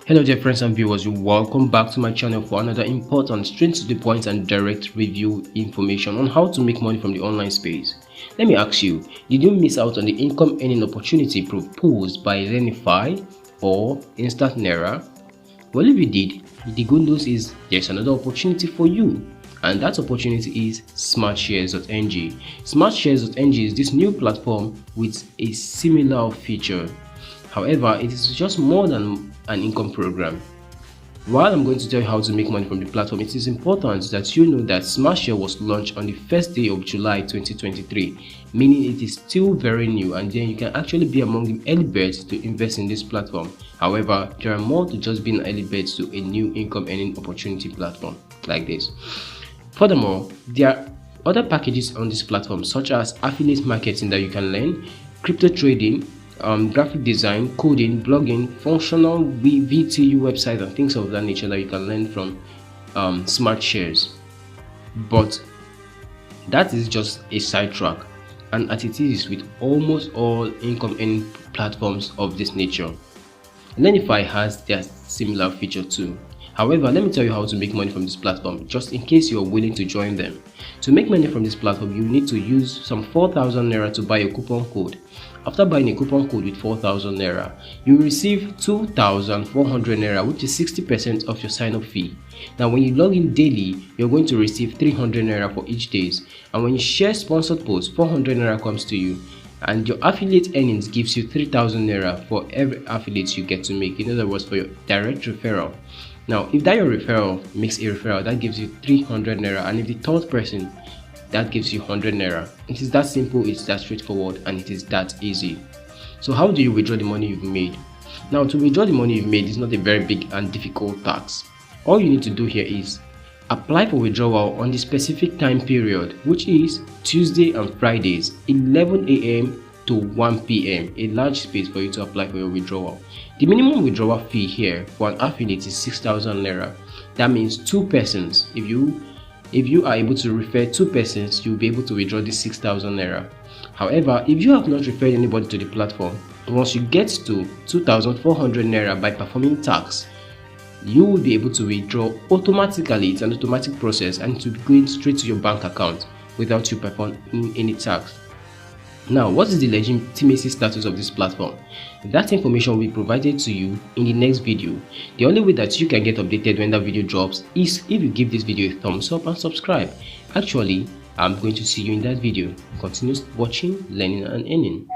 Hello dear friends and viewers, welcome back to my channel for another important, straight to the point and direct review information on how to make money from the online space. Let me ask you, did you miss out on the income earning opportunity proposed by Renify or Instant Naira? Well, if you did, the good news is there's another opportunity for you, and that opportunity is Smartshares.ng. Smartshares.ng is this new platform with a similar feature. However, it is just more than an income program. While I'm going to tell you how to make money from the platform, it is important that you know that Smartshare was launched on the first day of July 2023, meaning it is still very new, and then you can actually be among the early birds to invest in this platform. However, there are more to just being early birds to a new income earning opportunity platform like this. Furthermore, there are other packages on this platform such as affiliate marketing that you can learn, crypto trading, graphic design, coding, blogging, functional VTU websites, and things of that nature that you can learn from Smartshares. But that is just a sidetrack, and as it is with almost all income earning platforms of this nature, Renify has their similar feature too. However, let me tell you how to make money from this platform, just in case you are willing to join them. To make money from this platform, you need to use some 4,000 Naira to buy a coupon code. After buying a coupon code with 4,000 Naira, you will receive 2,400 Naira, which is 60% of your sign-up fee. Now, when you log in daily, you're going to receive 300 Naira for each day. And when you share sponsored posts, 400 Naira comes to you. And your affiliate earnings gives you 3,000 Naira for every affiliate you get to make. In other words, for your direct referral. Now, if that your referral makes a referral, that gives you 300 Naira, and if the third person, that gives you 100 Naira. It is that simple, it's that straightforward, and it is that easy. So how do you withdraw the money you've made? Now, to withdraw the money you've made is not a very big and difficult task. All you need to do here is apply for withdrawal on the specific time period, which is Tuesday and Fridays, 11 a.m. to 1 p.m. a large space for you to apply for your withdrawal. The minimum withdrawal fee here for an affiliate is 6,000 Naira. That means 2 persons. If you are able to refer 2 persons, you'll be able to withdraw this 6,000 Naira. However, if you have not referred anybody to the platform, once you get to 2,400 Naira by performing tasks, you will be able to withdraw automatically. It's an automatic process, and it will be going straight to your bank account without you performing any tasks. Now, what is the legitimacy status of this platform? That information will be provided to you in the next video. The only way that you can get updated when that video drops is if you give this video a thumbs up and subscribe. Actually, I'm going to see you in that video. Continue watching, learning and earning.